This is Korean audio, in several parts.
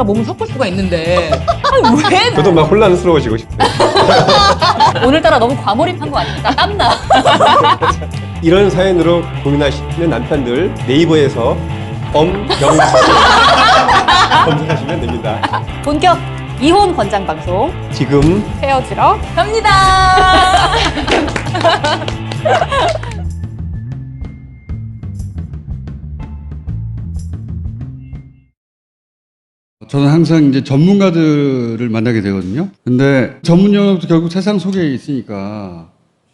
몸을 섞을 수가 있는데 아니, 왜? 저도 막 혼란스러워지고 싶어요. 오늘따라 너무 과몰입한 거 아닙니까? 땀나. 이런 사연으로 고민하시는 남편들 네이버에서 엄경수 검색하시면 됩니다. 본격 이혼 권장 방송 지금 헤어지러 갑니다. 저는 항상 이제 전문가들을 만나게 되거든요. 근데 전문 영역도 결국 세상 속에 있으니까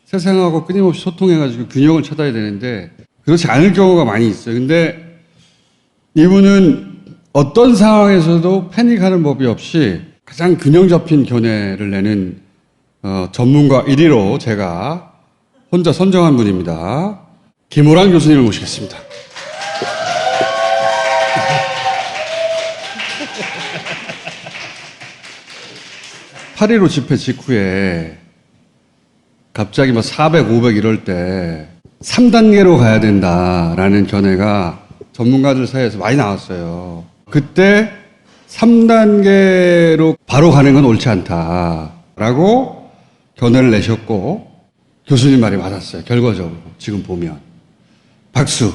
세상하고 끊임없이 소통해가지고 균형을 찾아야 되는데 그렇지 않을 경우가 많이 있어요. 근데 이분은 어떤 상황에서도 패닉하는 법이 없이 가장 균형 잡힌 견해를 내는 전문가 1위로 제가 혼자 선정한 분입니다. 김호랑 교수님을 모시겠습니다. 8.15 집회 직후에 갑자기 막 400, 500 이럴 때 3단계로 가야 된다라는 견해가 전문가들 사이에서 많이 나왔어요. 그때 3단계로 바로 가는 건 옳지 않다라고 견해를 내셨고 교수님 말이 맞았어요. 결과적으로 지금 보면 박수.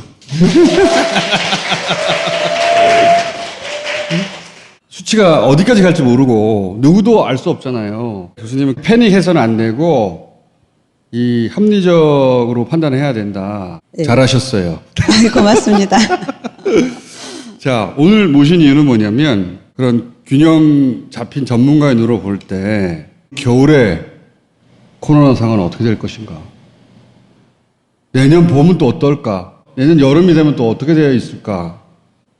수치가 어디까지 갈지 모르고 누구도 알 수 없잖아요. 교수님은 패닉해서는 안 되고 이 합리적으로 판단해야 된다. 네. 잘하셨어요. 고맙습니다. 자, 오늘 모신 이유는 뭐냐면 그런 균형 잡힌 전문가의 눈으로 볼 때 겨울에 코로나 상황은 어떻게 될 것인가? 내년 봄은 또 어떨까? 내년 여름이 되면 또 어떻게 되어 있을까?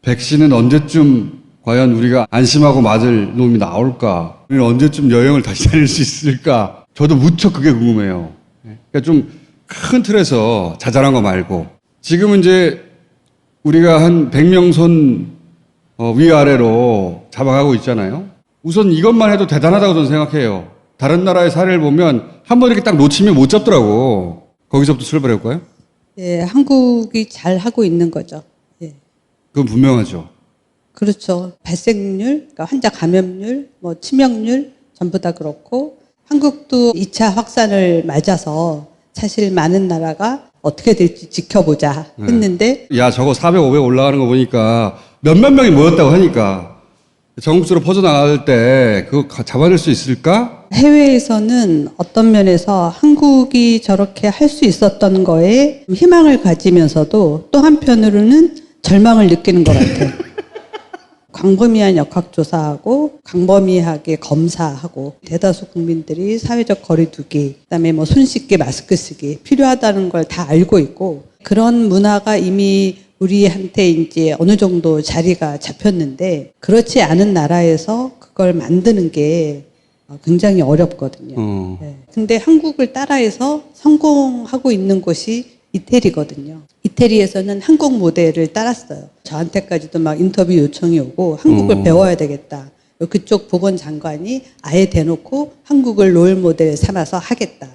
백신은 언제쯤 과연 우리가 안심하고 맞을 놈이 나올까? 우리는 언제쯤 여행을 다시 다닐 수 있을까? 저도 무척 그게 궁금해요. 그러니까 좀 큰 틀에서 자잘한 거 말고. 지금은 이제 우리가 한 100명 손 위아래로 잡아가고 있잖아요. 우선 이것만 해도 대단하다고 저는 생각해요. 다른 나라의 사례를 보면 한 번 이렇게 딱 놓치면 못 잡더라고. 거기서부터 출발해볼까요? 예, 한국이 잘 하고 있는 거죠. 예. 그건 분명하죠. 그렇죠. 발생률, 그러니까 환자 감염률, 뭐 치명률 전부 다 그렇고 한국도 2차 확산을 맞아서 사실 많은 나라가 어떻게 될지 지켜보자 했는데 야, 저거 400, 500 올라가는 거 보니까 몇몇 명이 모였다고 하니까 전국적으로 퍼져나갈 때 그거 잡아낼 수 있을까? 해외에서는 어떤 면에서 한국이 저렇게 할 수 있었던 거에 희망을 가지면서도 또 한편으로는 절망을 느끼는 것 같아요. 광범위한 역학조사하고 광범위하게 검사하고 대다수 국민들이 사회적 거리두기, 그다음에 뭐 손 씻기, 마스크 쓰기 필요하다는 걸 다 알고 있고 그런 문화가 이미 우리한테 이제 어느 정도 자리가 잡혔는데 그렇지 않은 나라에서 그걸 만드는 게 굉장히 어렵거든요. 네. 근데 한국을 따라해서 성공하고 있는 곳이 이태리거든요. 이태리에서는 한국 모델을 따랐어요. 저한테까지도 막 인터뷰 요청이 오고 한국을 배워야 되겠다. 그쪽 보건장관이 아예 대놓고 한국을 롤 모델 삼아서 하겠다.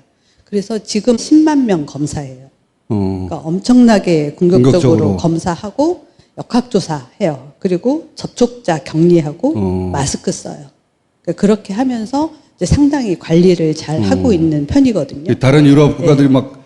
그래서 지금 10만 명 검사해요. 그러니까 엄청나게 공격적으로 검사하고 역학조사해요. 그리고 접촉자 격리하고 마스크 써요. 그러니까 그렇게 하면서 이제 상당히 관리를 잘 하고 있는 편이거든요. 다른 유럽 국가들이 막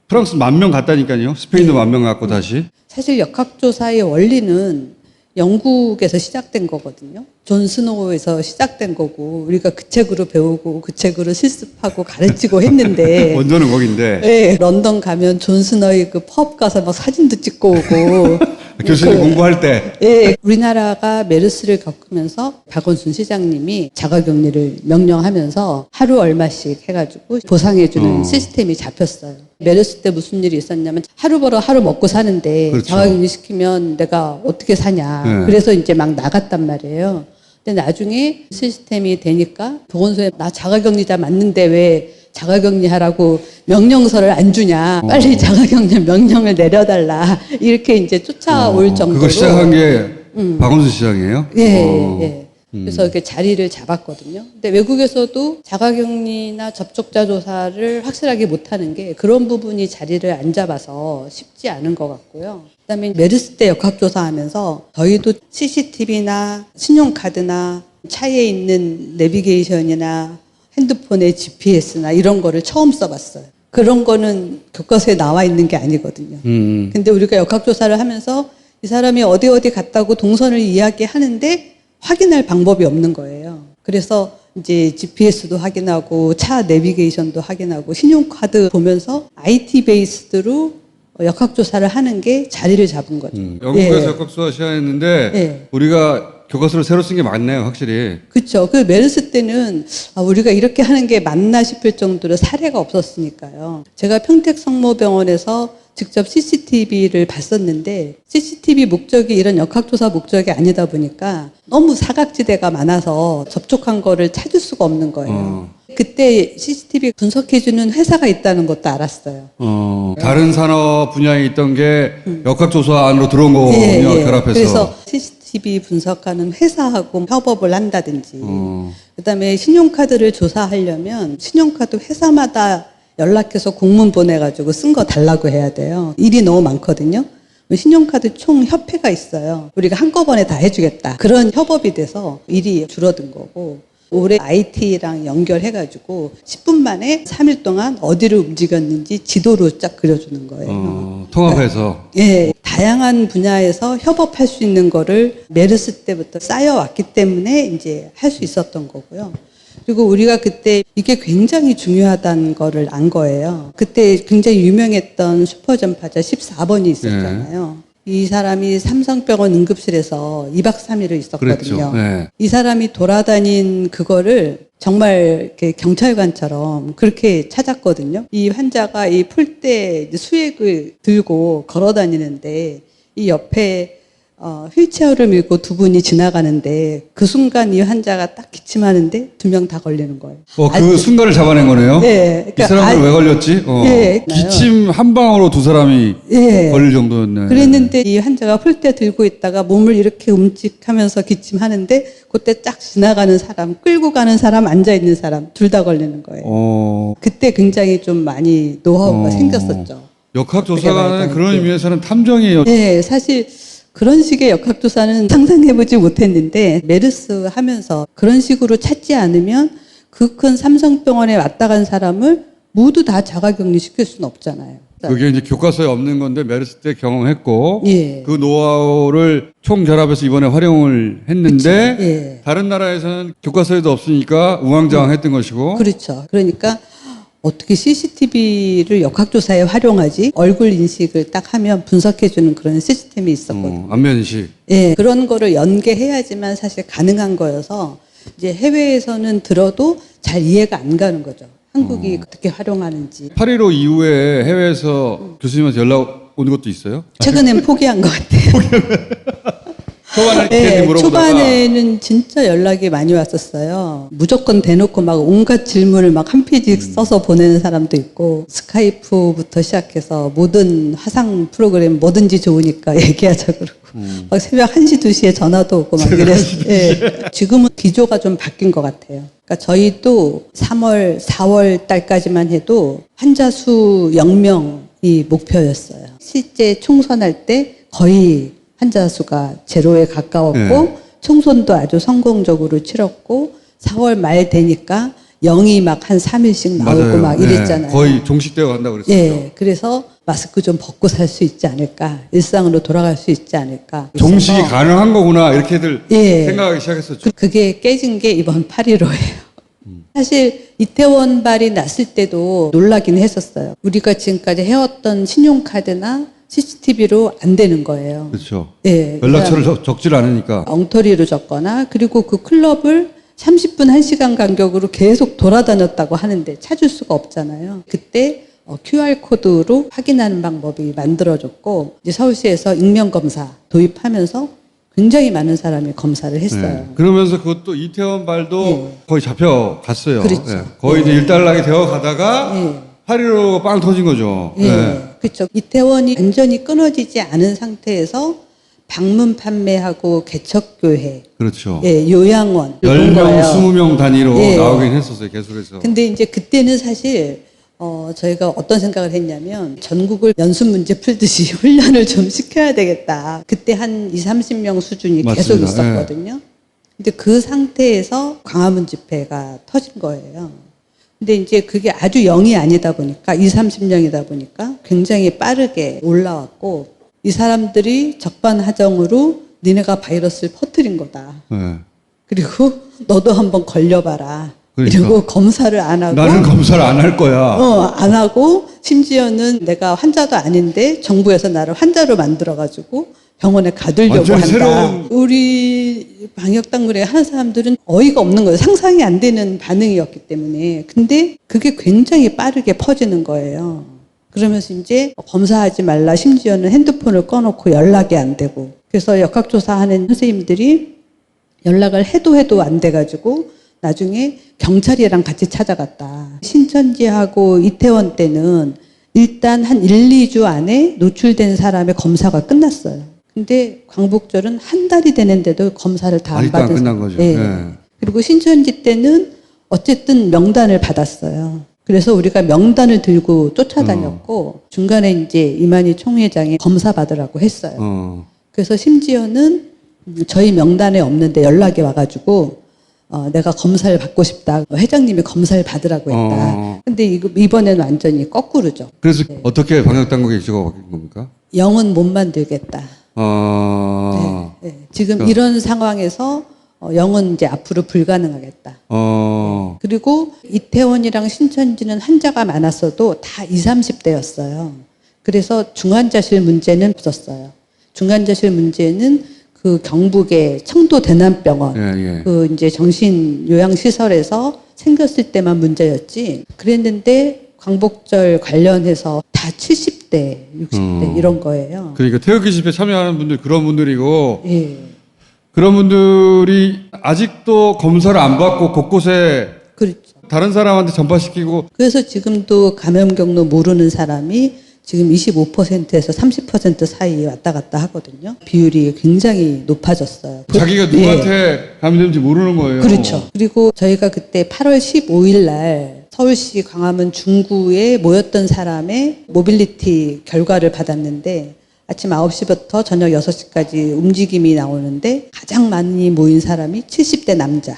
프랑스 10,000명 갔다니까요. 스페인도 10,000명 갔고 다시. 사실 역학조사의 원리는 영국에서 시작된 거거든요. 존 스노우에서 시작된 거고 우리가 그 책으로 배우고 그 책으로 실습하고 가르치고 했는데 원조는 거긴데. 네, 런던 가면 존 스노우의 그 펍 가서 막 사진도 찍고 오고 교수님 공부할 때. 예, 우리나라가 메르스를 겪으면서 박원순 시장님이 자가격리를 명령하면서 하루 얼마씩 해가지고 보상해주는 시스템이 잡혔어요. 메르스 때 무슨 일이 있었냐면 하루 벌어 하루 먹고 사는데 그렇죠. 자가격리 시키면 내가 어떻게 사냐. 네. 그래서 이제 막 나갔단 말이에요. 근데 나중에 시스템이 되니까 보건소에 나 자가격리자 맞는데 왜 자가격리하라고 명령서를 안 주냐. 빨리 자가격리 명령을 내려달라. 이렇게 이제 쫓아올 정도로. 그거 시작한 게 박원순 시장이에요? 예, 예. 그래서 이렇게 자리를 잡았거든요. 근데 외국에서도 자가격리나 접촉자 조사를 확실하게 못하는 게 그런 부분이 자리를 안 잡아서 쉽지 않은 것 같고요. 그다음에 메르스 때 역학조사하면서 저희도 CCTV나 신용카드나 차에 있는 내비게이션이나 핸드폰의 GPS나 이런 거를 처음 써봤어요. 그런 거는 교과서에 나와 있는 게 아니거든요. 근데 우리가 역학조사를 하면서 이 사람이 어디 갔다고 동선을 이야기하는데 확인할 방법이 없는 거예요. 그래서 이제 GPS도 확인하고 차 내비게이션도 확인하고 신용카드 보면서 IT 베이스드로 역학조사를 하는 게 자리를 잡은 거죠. 영국에서 역학조사 시작했는데 예. 우리가 교과서를 새로 쓴 게 맞네요, 확실히. 그렇죠. 그 메르스 때는 우리가 이렇게 하는 게 맞나 싶을 정도로 사례가 없었으니까요. 제가 평택성모병원에서 직접 CCTV를 봤었는데 CCTV 목적이 이런 역학조사 목적이 아니다 보니까 너무 사각지대가 많아서 접촉한 거를 찾을 수가 없는 거예요. 그때 CCTV 분석해주는 회사가 있다는 것도 알았어요. 다른 산업 분야에 있던 게 역학조사 안으로 들어온 거군요, 결합해서. 그래서 CCTV 분석하는 회사하고 협업을 한다든지 그다음에 신용카드를 조사하려면 신용카드 회사마다 연락해서 공문 보내가지고 쓴 거 달라고 해야 돼요. 일이 너무 많거든요. 신용카드 총 협회가 있어요. 우리가 한꺼번에 다 해주겠다. 그런 협업이 돼서 일이 줄어든 거고 올해 IT랑 연결해가지고 10분 만에 3일 동안 어디를 움직였는지 지도로 쫙 그려주는 거예요. 통합해서. 예, 다양한 분야에서 협업할 수 있는 거를 메르스 때부터 쌓여왔기 때문에 이제 할 수 있었던 거고요. 그리고 우리가 그때 이게 굉장히 중요하다는 거를 안 거예요. 그때 굉장히 유명했던 슈퍼전파자 14번이 있었잖아요. 이 사람이 삼성병원 응급실에서 2박 3일을 있었거든요. 그랬죠. 네. 이 사람이 돌아다닌 그거를 정말 이렇게 경찰관처럼 그렇게 찾았거든요. 이 환자가 이 풀대 수액을 들고 걸어 다니는데 이 옆에 휠체어를 밀고 두 분이 지나가는데 그 순간 이 환자가 딱 기침하는데 2명 다 걸리는 거예요. 그 순간을 잡아낸 거네요? 네. 이 사람들 왜 걸렸지? 예. 기침 한 방으로 두 사람이 걸릴 정도였네. 그랬는데 이 환자가 풀대 들고 있다가 몸을 이렇게 움직하면서 기침하는데 그때 딱 지나가는 사람, 끌고 가는 사람, 앉아있는 사람 둘 다 걸리는 거예요. 그때 굉장히 좀 많이 노하우가 생겼었죠. 역학조사는 그런 의미에서는 탐정이에요. 네, 사실 그런 식의 역학조사는 상상해보지 못했는데 메르스 하면서 그런 식으로 찾지 않으면 그 큰 삼성병원에 왔다 간 사람을 모두 다 자가격리 시킬 수는 없잖아요. 그게 이제 교과서에 없는 건데 메르스 때 경험했고 예. 그 노하우를 총결합해서 이번에 활용을 했는데 예. 다른 나라에서는 교과서에도 없으니까 우왕좌왕했던 것이고 그렇죠. 그러니까 어떻게 CCTV를 역학조사에 활용하지? 얼굴 인식을 딱 하면 분석해주는 그런 시스템이 있었거든요. 안면인식. 예, 그런 거를 연계해야지만 사실 가능한 거여서 이제 해외에서는 들어도 잘 이해가 안 가는 거죠. 한국이 어떻게 활용하는지. 8.15 이후에 해외에서 교수님한테 연락 온 것도 있어요? 최근엔 포기한 것 같아요. 초반에 네, 물어보다가 초반에는 진짜 연락이 많이 왔었어요. 무조건 대놓고 막 온갖 질문을 막 한 페이지 써서 보내는 사람도 있고 스카이프부터 시작해서 모든 화상 프로그램 뭐든지 좋으니까 얘기하자 그러고 막 새벽 1시, 2시에 전화도 오고 막 이래서 예. 지금은 기조가 좀 바뀐 것 같아요. 그러니까 저희도 3월, 4월 달까지만 해도 환자 수 0명이 목표였어요. 실제 총선할 때 거의 환자 수가 제로에 가까웠고 총선도 아주 성공적으로 치렀고 4월 말 되니까 0이 막 한 3일씩 나오고 맞아요. 막 이랬잖아요. 거의 종식되어 간다 그랬었죠. 예, 그래서 마스크 좀 벗고 살 수 있지 않을까, 일상으로 돌아갈 수 있지 않을까. 종식이 가능한 거구나 이렇게들 예. 생각하기 시작했었죠. 그게 깨진 게 이번 8.15예요. 사실 이태원발이 났을 때도 놀라긴 했었어요. 우리가 지금까지 해왔던 신용카드나 CCTV로 안 되는 거예요. 그렇죠. 예, 연락처를 적질 않으니까. 엉터리로 적거나 그리고 그 클럽을 30분, 1시간 간격으로 계속 돌아다녔다고 하는데 찾을 수가 없잖아요. 그때 QR코드로 확인하는 방법이 만들어졌고 이제 서울시에서 익명검사 도입하면서 굉장히 많은 사람이 검사를 했어요. 네. 그러면서 그것도 이태원 발도 거의 잡혀갔어요. 그렇죠. 거의 이제 일단락이 되어 가다가 8.15가 빵 터진 거죠. 그렇죠. 이태원이 완전히 끊어지지 않은 상태에서 방문 판매하고 개척교회, 그렇죠. 예, 요양원 이런 10명, 거예요. 20명 단위로 예. 나오긴 했었어요, 개술에서. 근데 이제 그때는 사실 저희가 어떤 생각을 했냐면 전국을 연수 문제 풀듯이 훈련을 좀 시켜야 되겠다. 그때 한 20, 30명 수준이 계속 맞습니다. 있었거든요. 근데 그 상태에서 광화문 집회가 터진 거예요. 근데 이제 그게 아주 0이 아니다 보니까 20, 30명이다 보니까 굉장히 빠르게 올라왔고 이 사람들이 적반하장으로 니네가 바이러스를 퍼뜨린 거다. 네. 그리고 너도 한번 걸려봐라. 그러니까. 이러고 검사를 안 하고 나는 검사를 안 할 거야. 안 하고 심지어는 내가 환자도 아닌데 정부에서 나를 환자로 만들어가지고 병원에 가두려고 완전히 한다. 새로운- 우리 방역당국에 하는 사람들은 어이가 없는 거예요. 상상이 안 되는 반응이었기 때문에. 근데 그게 굉장히 빠르게 퍼지는 거예요. 그러면서 이제 검사하지 말라. 심지어는 핸드폰을 꺼놓고 연락이 안 되고. 그래서 역학조사하는 선생님들이 연락을 해도 안 돼가지고 나중에 경찰이랑 같이 찾아갔다. 신천지하고 이태원 때는 일단 한 1, 2주 안에 노출된 사람의 검사가 끝났어요. 근데 광복절은 한 달이 되는데도 검사를 다 안 아직도 안 받은 끝난 거죠. 예. 네. 그리고 신천지 때는 어쨌든 명단을 받았어요. 그래서 우리가 명단을 들고 쫓아다녔고 중간에 이제 이만희 총회장이 검사 받으라고 했어요. 그래서 심지어는 저희 명단에 없는데 연락이 와가지고 내가 검사를 받고 싶다. 회장님이 검사를 받으라고 했다. 근데 이번에는 완전히 거꾸로죠. 그래서 어떻게 방역당국의 기조가 바뀐 겁니까? 영은 못 만들겠다. 네. 지금 이런 상황에서 영은 이제 앞으로 불가능하겠다. 그리고 이태원이랑 신천지는 환자가 많았어도 다 20, 30대였어요. 그래서 중환자실 문제는 없었어요. 중환자실 문제는 그 경북의 청도 대남병원 예. 그 이제 정신 요양 시설에서 생겼을 때만 문제였지. 그랬는데 광복절 관련해서 다 70대, 60대 이런 거예요. 그러니까 태극기 집회 참여하는 분들 그런 분들이고 예. 그런 분들이 아직도 검사를 안 받고 곳곳에 그렇죠. 다른 사람한테 전파시키고 그래서 지금도 감염 경로 모르는 사람이 지금 25%에서 30% 사이에 왔다 갔다 하거든요. 비율이 굉장히 높아졌어요. 자기가 예. 누구한테 감염된지 모르는 거예요. 그렇죠. 그리고 저희가 그때 8월 15일 날 서울시 광화문 중구에 모였던 사람의 모빌리티 결과를 받았는데 아침 9시부터 저녁 6시까지 움직임이 나오는데 가장 많이 모인 사람이 70대 남자.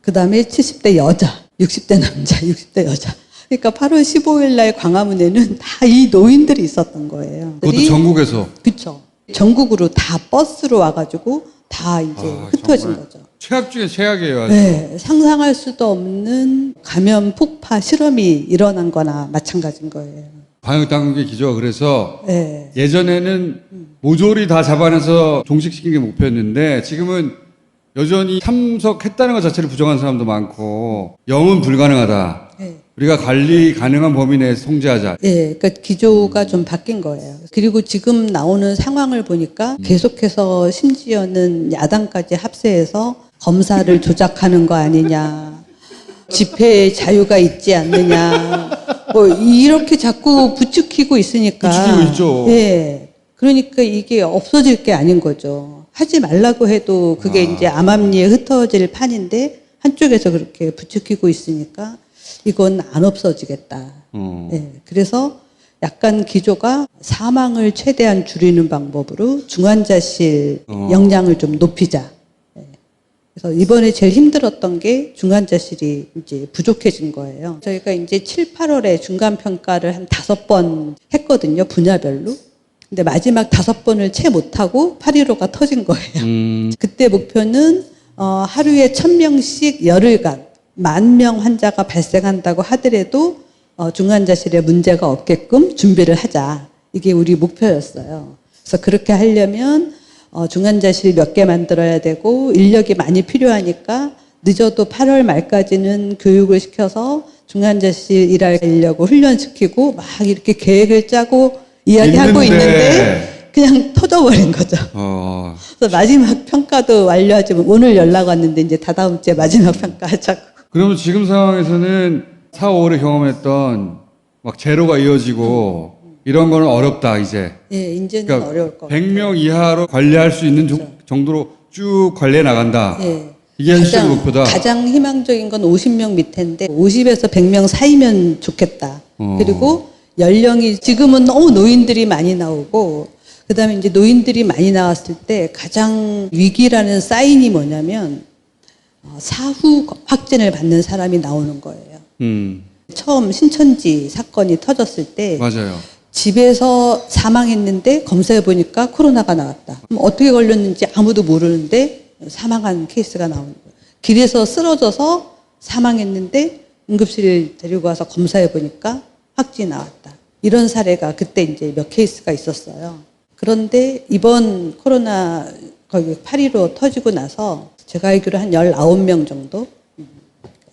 그 다음에 70대 여자, 60대 남자, 60대 여자. 그러니까 8월 15일 날 광화문에는 다 이 노인들이 있었던 거예요. 그것도 전국에서. 그렇죠. 전국으로 다 버스로 와가지고 다 이제 흩어진 정말 거죠. 최악 중에 최악이에요. 아주. 네, 상상할 수도 없는 감염 폭파 실험이 일어난 거나 마찬가지인 거예요. 방역당국의 기조가 그래서 네. 예전에는 모조리 다 잡아내서 종식시키는 게 목표였는데 지금은 여전히 참석했다는 것 자체를 부정하는 사람도 많고 영은 불가능하다. 네. 우리가 관리 가능한 범위 내에서 통제하자. 예, 그러니까 기조가 좀 바뀐 거예요. 그리고 지금 나오는 상황을 보니까 계속해서 심지어는 야당까지 합세해서 검사를 조작하는 거 아니냐, 집회 자유가 있지 않느냐, 뭐 이렇게 자꾸 부추기고 있으니까. 부추기고 있죠. 예, 그러니까 이게 없어질 게 아닌 거죠. 하지 말라고 해도 그게 이제 암암리에 흩어질 판인데 한쪽에서 그렇게 부추기고 있으니까. 이건 안 없어지겠다. 네, 그래서 약간 기조가 사망을 최대한 줄이는 방법으로 중환자실 역량을 좀 높이자. 네. 그래서 이번에 제일 힘들었던 게 중환자실이 이제 부족해진 거예요. 저희가 이제 7, 8월에 중간 평가를 한 5번 했거든요, 분야별로. 근데 마지막 5번을 채 못하고 8.15가 터진 거예요. 그때 목표는 하루에 1,000명씩 열흘간 10,000명 환자가 발생한다고 하더라도 중환자실에 문제가 없게끔 준비를 하자. 이게 우리 목표였어요. 그래서 그렇게 하려면 중환자실 몇 개 만들어야 되고 인력이 많이 필요하니까 늦어도 8월 말까지는 교육을 시켜서 중환자실 일할 인력을 훈련시키고 막 이렇게 계획을 짜고 이야기하고 있는데 그냥 터져버린 거죠. 그래서 마지막 평가도 완료하지만 오늘 연락 왔는데 이제 다다음 주에 마지막 평가하자고. 그러면 지금 상황에서는 4, 5월에 경험했던 막 제로가 이어지고 이런 거는 어렵다 이제. 예, 이제는 그러니까 어려울 것 같아요. 100명 이하로 관리할 수 있는 정도로 쭉 관리해 나간다. 예. 이게 현실의 목표다. 가장 희망적인 건 50명 밑인데 50에서 100명 사이면 좋겠다. 그리고 연령이 지금은 너무 노인들이 많이 나오고 그다음에 이제 노인들이 많이 나왔을 때 가장 위기라는 사인이 뭐냐면 사후 확진을 받는 사람이 나오는 거예요. 처음 신천지 사건이 터졌을 때 맞아요. 집에서 사망했는데 검사해 보니까 코로나가 나왔다. 그럼 어떻게 걸렸는지 아무도 모르는데 사망한 케이스가 나오는 거예요. 길에서 쓰러져서 사망했는데 응급실 데리고 와서 검사해 보니까 확진이 나왔다. 이런 사례가 그때 이제 몇 케이스가 있었어요. 그런데 이번 코로나 거기 8.15 터지고 나서 제가 알기로 한 19명 정도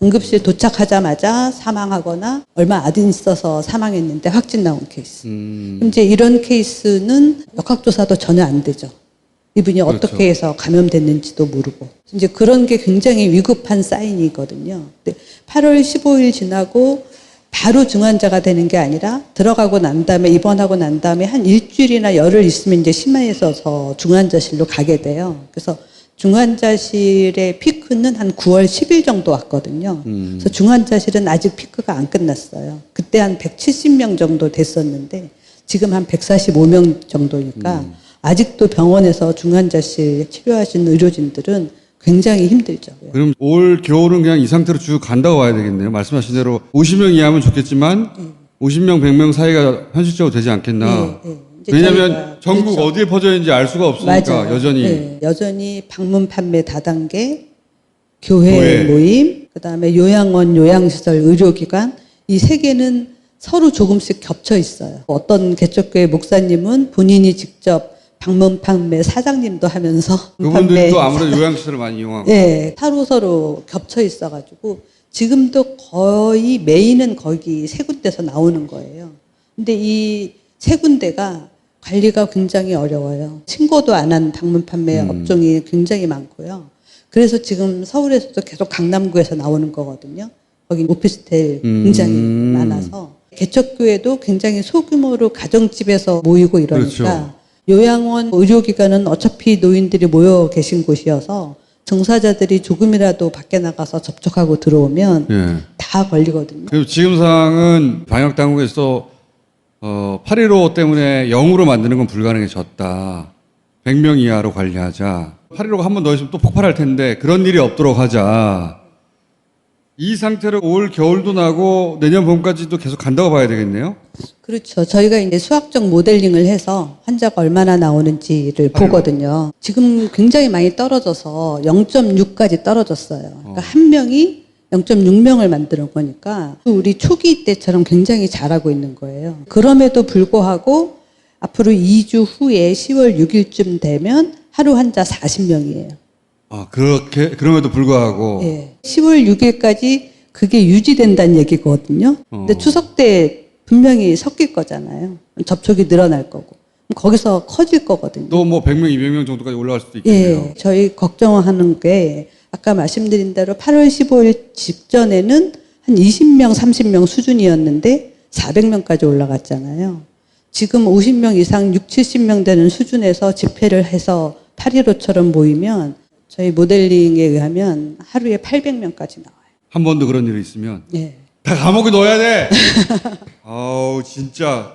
응급실 도착하자마자 사망하거나 얼마 안 있어서 사망했는데 확진 나온 케이스. 그럼 이제 이런 케이스는 역학조사도 전혀 안 되죠. 이분이 그렇죠. 어떻게 해서 감염됐는지도 모르고. 이제 그런 게 굉장히 위급한 사인이거든요. 근데 8월 15일 지나고 바로 중환자가 되는 게 아니라 들어가고 난 다음에 입원하고 난 다음에 한 일주일이나 열흘 있으면 이제 심해져서 중환자실로 가게 돼요. 그래서 중환자실의 피크는 한 9월 10일 정도 왔거든요. 그래서 중환자실은 아직 피크가 안 끝났어요. 그때 한 170명 정도 됐었는데 지금 한 145명 정도니까 아직도 병원에서 중환자실 치료하시는 의료진들은 굉장히 힘들죠. 그럼 올 겨울은 그냥 이 상태로 쭉 간다고 봐야 되겠네요. 말씀하신 대로 50명 이하면 좋겠지만 50명, 100명 사이가 현실적으로 되지 않겠나. 이제 왜냐하면 저희가 전국 그렇죠. 어디에 퍼져 있는지 알 수가 없으니까 맞아요. 여전히. 네, 여전히 방문 판매 다단계, 교회 모임, 그다음에 요양원, 요양시설, 의료기관 이 세 개는 서로 조금씩 겹쳐 있어요. 어떤 개척교회 목사님은 본인이 직접 방문 판매 사장님도 하면서 그분들도 아무래도 요양시설을 많이 이용하고. 네, 서로 겹쳐 있어가지고 지금도 거의 메인은 거기 세 군데서 나오는 거예요. 근데 이 세 군데가 관리가 굉장히 어려워요. 신고도 안 한 방문 판매 업종이 굉장히 많고요. 그래서 지금 서울에서도 계속 강남구에서 나오는 거거든요. 거기 오피스텔 굉장히 많아서 개척교회도 굉장히 소규모로 가정집에서 모이고 이러니까 그렇죠. 요양원, 의료기관은 어차피 노인들이 모여 계신 곳이어서 종사자들이 조금이라도 밖에 나가서 접촉하고 들어오면 예. 다 걸리거든요. 그리고 지금 상황은 방역 당국에서 8.15 때문에 0으로 만드는 건 불가능해졌다. 100명 이하로 관리하자. 8.15가 한 번 더 있으면 또 폭발할 텐데 그런 일이 없도록 하자. 이 상태로 올 겨울도 나고 내년 봄까지도 계속 간다고 봐야 되겠네요. 그렇죠. 저희가 이제 수학적 모델링을 해서 환자가 얼마나 나오는지를 보거든요. 지금 굉장히 많이 떨어져서 0.6까지 떨어졌어요. 그러니까 한 명이 0.6명을 만드는 거니까 우리 초기 때처럼 굉장히 잘하고 있는 거예요. 그럼에도 불구하고 앞으로 2주 후에 10월 6일쯤 되면 하루 환자 40명이에요. 아, 그럼에도 불구하고. 예. 10월 6일까지 그게 유지된다는 얘기거든요. 근데 추석 때 분명히 섞일 거잖아요. 접촉이 늘어날 거고. 그럼 거기서 커질 거거든요. 또 뭐 100명, 200명 정도까지 올라갈 수도 있겠네요. 예. 저희 걱정하는 게 아까 말씀드린 대로 8월 15일 직전에는 한 20명, 30명 수준이었는데 400명까지 올라갔잖아요. 지금 50명 이상 6, 70명 되는 수준에서 집회를 해서 8.15처럼 모이면 저희 모델링에 의하면 하루에 800명까지 나와요. 한 번도 그런 일이 있으면 예. 다 감옥에 넣어야 돼. 아우 진짜.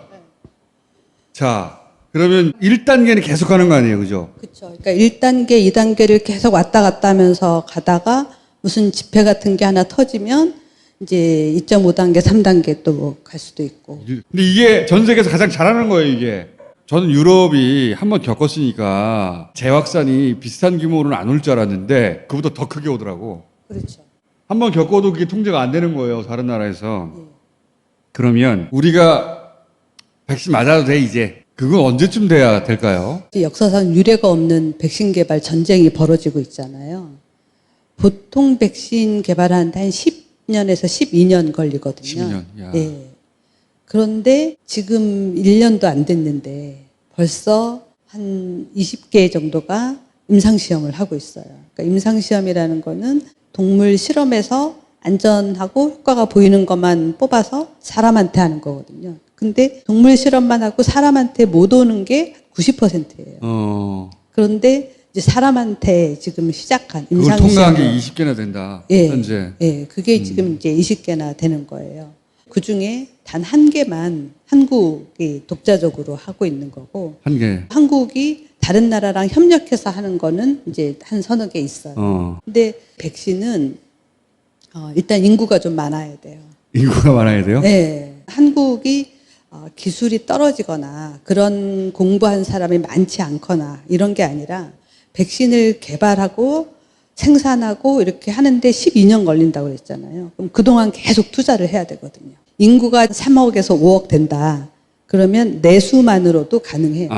자, 그러면 1단계는 계속 가는 거 아니에요, 그죠? 그렇죠. 그러니까 1단계, 2단계를 계속 왔다 갔다 하면서 가다가 무슨 집회 같은 게 하나 터지면 이제 2.5단계, 3단계 또 갈 수도 있고. 근데 이게 전 세계에서 가장 잘하는 거예요, 이게. 저는 유럽이 한번 겪었으니까 재확산이 비슷한 규모로는 안 올 줄 알았는데 그보다 더 크게 오더라고. 그렇죠. 한번 겪어도 그게 통제가 안 되는 거예요, 다른 나라에서. 그러면 우리가 백신 맞아도 돼, 이제. 그건 언제쯤 돼야 될까요? 역사상 유례가 없는 백신 개발 전쟁이 벌어지고 있잖아요. 보통 백신 개발하는데 한 10년에서 12년 걸리거든요. 10년. 야. 예. 그런데 지금 1년도 안 됐는데 벌써 한 20개 정도가 임상시험을 하고 있어요. 그러니까 임상시험이라는 거는 동물 실험에서 안전하고 효과가 보이는 것만 뽑아서 사람한테 하는 거거든요. 근데 동물 실험만 하고 사람한테 못 오는 게 90%예요. 그런데 이제 사람한테 지금 시작한 그걸 임상 통과한 게 시험을 20개나 된다. 예, 현재. 예, 그게 지금 이제 20개나 되는 거예요. 그 중에 단 한 개만 한국이 독자적으로 하고 있는 거고, 한 개. 한국이 다른 나라랑 협력해서 하는 거는 이제 한 서너 개 있어요. 근데 백신은 일단 인구가 좀 많아야 돼요. 인구가 많아야 돼요? 네, 한국이 기술이 떨어지거나 그런 공부한 사람이 많지 않거나 이런 게 아니라 백신을 개발하고 생산하고 이렇게 하는데 12년 걸린다고 그랬잖아요. 그럼 그동안 계속 투자를 해야 되거든요. 인구가 3억에서 5억 된다. 그러면 내수만으로도 가능해요.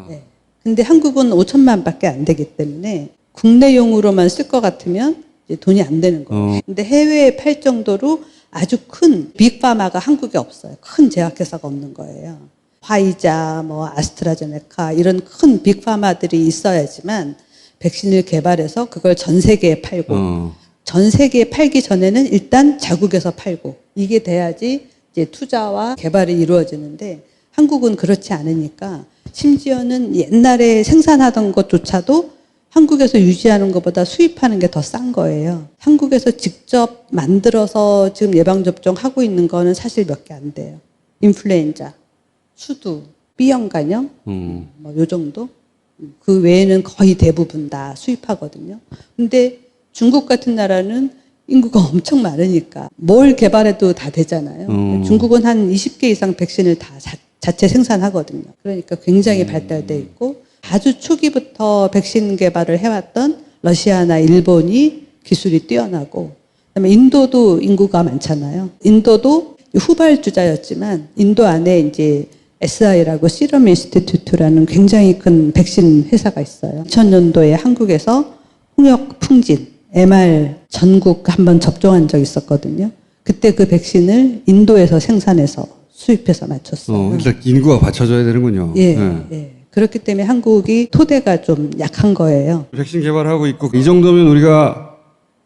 네. 근데 한국은 5천만 밖에 안 되기 때문에 국내용으로만 쓸 것 같으면 이제 돈이 안 되는 거예요. 근데 해외에 팔 정도로 아주 큰 빅파마가 한국에 없어요. 큰 제약회사가 없는 거예요. 화이자, 뭐 아스트라제네카 이런 큰 빅파마들이 있어야지만 백신을 개발해서 그걸 전 세계에 팔고 전 세계에 팔기 전에는 일단 자국에서 팔고 이게 돼야지 이제 투자와 개발이 이루어지는데 한국은 그렇지 않으니까 심지어는 옛날에 생산하던 것조차도 한국에서 유지하는 것보다 수입하는 게 더 싼 거예요. 한국에서 직접 만들어서 지금 예방접종 하고 있는 거는 사실 몇 개 안 돼요. 인플루엔자, 수두, B형 간염, 뭐 요 정도. 그 외에는 거의 대부분 다 수입하거든요. 근데 중국 같은 나라는 인구가 엄청 많으니까 뭘 개발해도 다 되잖아요. 중국은 한 20개 이상 백신을 다 자체 생산하거든요. 그러니까 굉장히 발달돼 있고 아주 초기부터 백신 개발을 해왔던 러시아나 일본이 기술이 뛰어나고 그다음에 인도도 인구가 많잖아요. 인도도 후발주자였지만 인도 안에 이제 SI라고 시럼 인스티튜트라는 굉장히 큰 백신 회사가 있어요. 2000년도에 한국에서 홍역 풍진, MR 전국 한번 접종한 적이 있었거든요. 그때 그 백신을 인도에서 생산해서 수입해서 맞췄어요. 일단 인구가 받쳐줘야 되는군요. 예, 예. 그렇기 때문에 한국이 토대가 좀 약한 거예요. 백신 개발하고 있고 이 정도면 우리가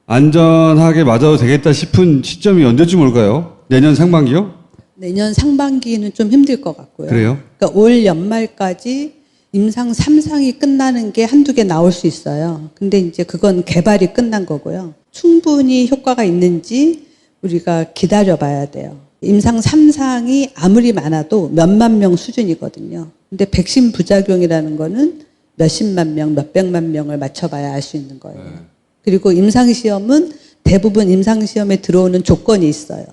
안전하게 맞아도 되겠다 싶은 시점이 언제쯤 올까요? 내년 상반기요? 내년 상반기는 좀 힘들 것 같고요. 그래요? 그러니까 올 연말까지 임상 3상이 끝나는 게 한두 개 나올 수 있어요. 근데 이제 그건 개발이 끝난 거고요. 충분히 효과가 있는지 우리가 기다려 봐야 돼요. 임상 3상이 아무리 많아도 몇만 명 수준이거든요. 근데 백신 부작용이라는 거는 몇십만 명, 몇백만 명을 맞춰봐야 알 수 있는 거예요. 그리고 임상시험은 대부분 임상시험에 들어오는 조건이 있어요.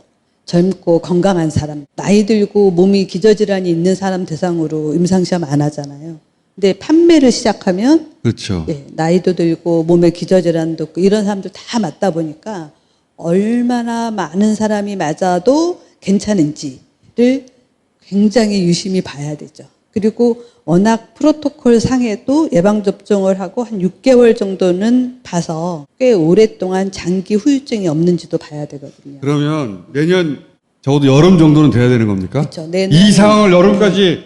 젊고 건강한 사람, 나이 들고 몸이 기저질환이 있는 사람 대상으로 임상시험 안 하잖아요. 근데 판매를 시작하면 그렇죠. 예, 나이도 들고 몸에 기저질환도 있고 이런 사람들 다 맞다 보니까 얼마나 많은 사람이 맞아도 괜찮은지를 굉장히 유심히 봐야 되죠. 그리고 워낙 프로토콜 상에도 예방접종을 하고 한 6개월 정도는 봐서 꽤 오랫동안 장기 후유증이 없는지도 봐야 되거든요. 그러면 내년 적어도 여름 정도는 돼야 되는 겁니까? 그렇죠. 이 상황을 여름까지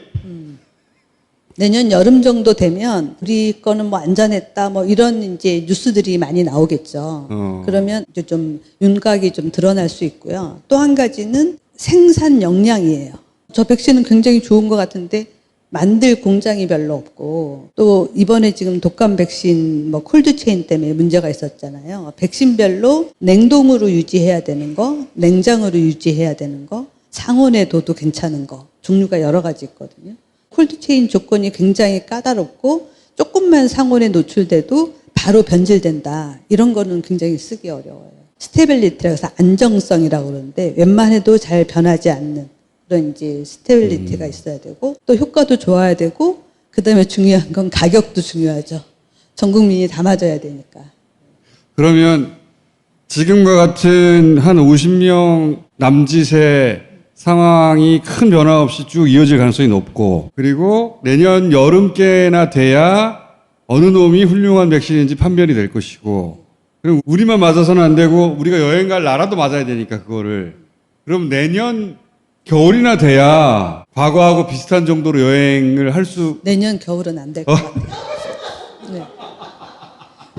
내년 여름 정도 되면 우리 거는 뭐 안전했다 뭐 이런 이제 뉴스들이 많이 나오겠죠. 그러면 이제 좀 윤곽이 좀 드러날 수 있고요. 또 한 가지는 생산 역량이에요. 저 백신은 굉장히 좋은 것 같은데 만들 공장이 별로 없고 또 이번에 지금 독감 백신 뭐 콜드체인 때문에 문제가 있었잖아요. 백신별로 냉동으로 유지해야 되는 거, 냉장으로 유지해야 되는 거, 상온에둬도 괜찮은 거 종류가 여러 가지 있거든요. 콜드체인 조건이 굉장히 까다롭고 조금만 상온에 노출돼도 바로 변질된다. 이런 거는 굉장히 쓰기 어려워요. 스테빌리티라고 해서 안정성이라고 그러는데 웬만해도 잘 변하지 않는 그런 이제 스테빌리티가 있어야 되고 또 효과도 좋아야 되고 그다음에 중요한 건 가격도 중요하죠. 전 국민이 다 맞아야 되니까. 그러면 지금과 같은 한 50명 남짓의 상황이 큰 변화 없이 쭉 이어질 가능성이 높고 그리고 내년 여름께나 돼야 어느 놈이 훌륭한 백신인지 판별이 될 것이고 그럼 우리만 맞아서는 안 되고 우리가 여행 갈 나라도 맞아야 되니까 그거를 그럼 내년 겨울이나 돼야 과거하고 비슷한 정도로 여행을 할 수 내년 겨울은 안 될 것 같아요. 네.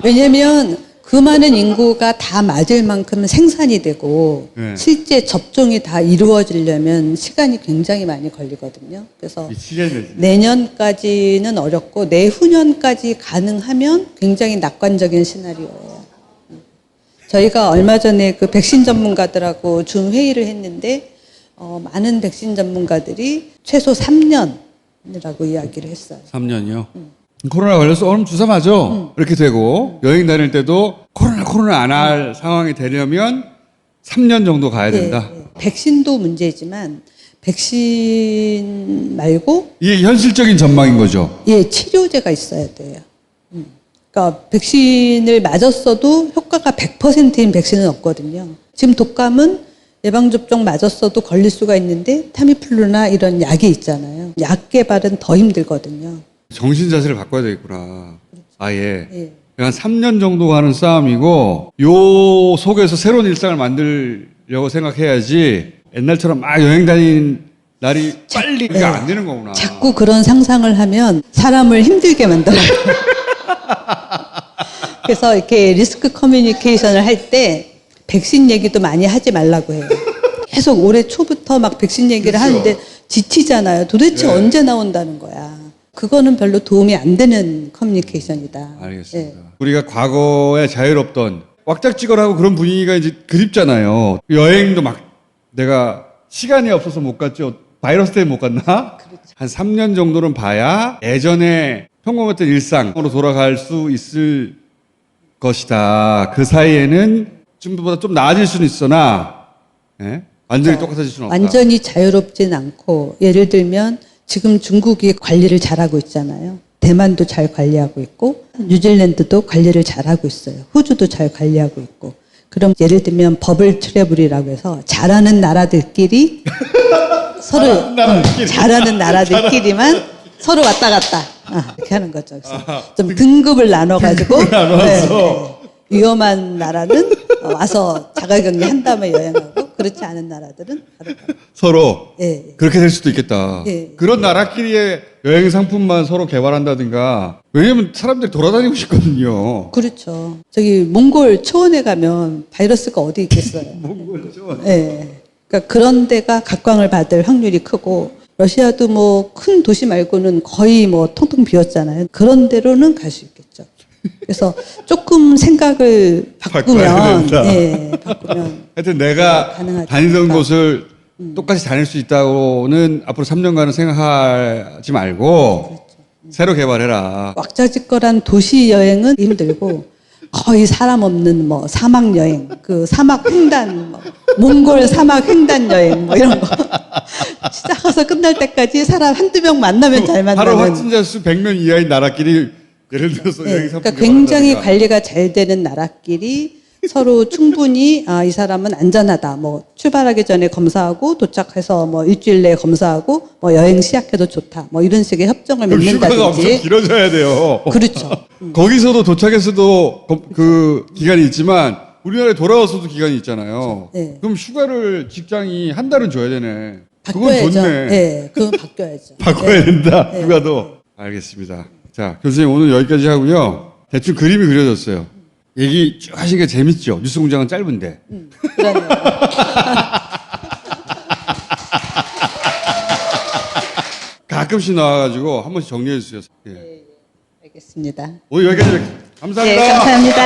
왜냐하면 그 많은 인구가 다 맞을 만큼 생산이 되고 네. 실제 접종이 다 이루어지려면 시간이 굉장히 많이 걸리거든요. 그래서 미치겠네. 내년까지는 어렵고 내후년까지 가능하면 굉장히 낙관적인 시나리오예요. 저희가 얼마 전에 그 백신 전문가들하고 줌 회의를 했는데 많은 백신 전문가들이 최소 3년이라고 이야기를 했어요. 3년이요? 코로나 걸려서 오늘 주사 맞아. 이렇게 되고 여행 다닐 때도 코로나 안 할 상황이 되려면 3년 정도 가야 된다. 예. 백신도 문제지만 백신 말고 이게 현실적인 전망인 거죠. 치료제가 있어야 돼요. 그러니까 백신을 맞았어도 효과가 100%인 백신은 없거든요. 지금 독감은 예방접종 맞았어도 걸릴 수가 있는데 타미플루나 이런 약이 있잖아요. 약 개발은 더 힘들거든요. 정신 자세를 바꿔야 되겠구나. 아예. 예. 한 3년 정도 가는 싸움이고 요 속에서 새로운 일상을 만들려고 생각해야지 옛날처럼 막 여행 다니는 날이 빨리 그게 안 되는 거구나. 자꾸 그런 상상을 하면 사람을 힘들게 만들어요. 그래서 이렇게 리스크 커뮤니케이션을 할 때 백신 얘기도 많이 하지 말라고 해요. 계속 올해 초부터 막 백신 얘기를 그렇죠. 하는데 지치잖아요. 도대체 네. 언제 나온다는 거야. 그거는 별로 도움이 안 되는 커뮤니케이션이다. 알겠습니다. 예. 우리가 과거에 자유롭던 왁작지껄하고 그런 분위기가 이제 그립잖아요. 여행도 막 내가 시간이 없어서 못 갔죠. 바이러스 때문에 못 갔나? 한 3년 정도는 봐야 예전에 평범했던 일상으로 돌아갈 수 있을 것이다. 그 사이에는 지금보다 좀 나아질 수는 있으나 예? 완전히 똑같아질 수는 없다. 완전히 자유롭진 않고 예를 들면 지금 중국이 관리를 잘하고 있잖아요. 대만도 잘 관리하고 있고 뉴질랜드도 관리를 잘하고 있어요. 호주도 잘 관리하고 있고. 그럼 예를 들면 버블 트래블이라고 해서 잘하는 나라들끼리 서로 잘하는 나라들끼리만 서로 왔다 갔다 이렇게 하는 거죠. 그래서 좀 등급을 나눠가지고 위험한 나라는 와서 자가격리 한 다음에 여행하고 그렇지 않은 나라들은 바로 서로 예. 그렇게 될 수도 있겠다. 예. 그런 나라끼리의 여행 상품만 서로 개발한다든가. 왜냐면 사람들이 돌아다니고 싶거든요. 그렇죠. 저기 몽골 초원에 가면 바이러스가 어디 있겠어요. 몽골 초원. 예. 그러니까 그런 데가 각광을 받을 확률이 크고 러시아도 뭐 큰 도시 말고는 거의 뭐 통통 비었잖아요. 그런 데로는 갈 수 있겠죠. 그래서 조금 생각을 바꿔야 바꾸면, 된다. 예, 바꾸면 하여튼 내가 가능하지 다니던 않을까. 곳을 똑같이 다닐 수 있다고는 앞으로 3년간은 생각하지 말고 새로 개발해라. 왁자지껄한 도시 여행은 힘들고 거의 사람 없는 뭐 사막 여행, 그 사막 횡단, 뭐 몽골 사막 횡단 여행 뭐 이런 거 시작해서 끝날 때까지 사람 한두 명 만나면 잘 하루 만나는. 확진자 수 100명 이하인 나라끼리 예를 들어서 예, 여행 상품 그러니까 굉장히 개발한다든가. 관리가 잘 되는 나라끼리 서로 충분히 이 사람은 안전하다. 뭐 출발하기 전에 검사하고 도착해서 뭐 일주일 내에 검사하고 뭐 여행 시작해도 좋다. 뭐 이런 식의 협정을 그럼 휴가가 엄청 맺는다든지. 길어져야 돼요. 그렇죠. 거기서도 도착했어도 그 기간이 있지만 우리나라에 돌아와서도 기간이 있잖아요. 네. 그럼 휴가를 직장이 한 달은 줘야 되네. 그건 바꿔야죠. 좋네. 예, 그건 바뀌어야죠. 바꿔야 된다. 휴가도. 알겠습니다. 자, 교수님 오늘 여기까지 하고요. 대충 그림이 그려졌어요. 얘기 쭉 하시니까 재밌죠? 뉴스공장은 짧은데. 그러네요. 가끔씩 나와가지고 한 번씩 정리해 주세요. 예. 알겠습니다. 오늘 여기까지 감사합니다. 네, 감사합니다.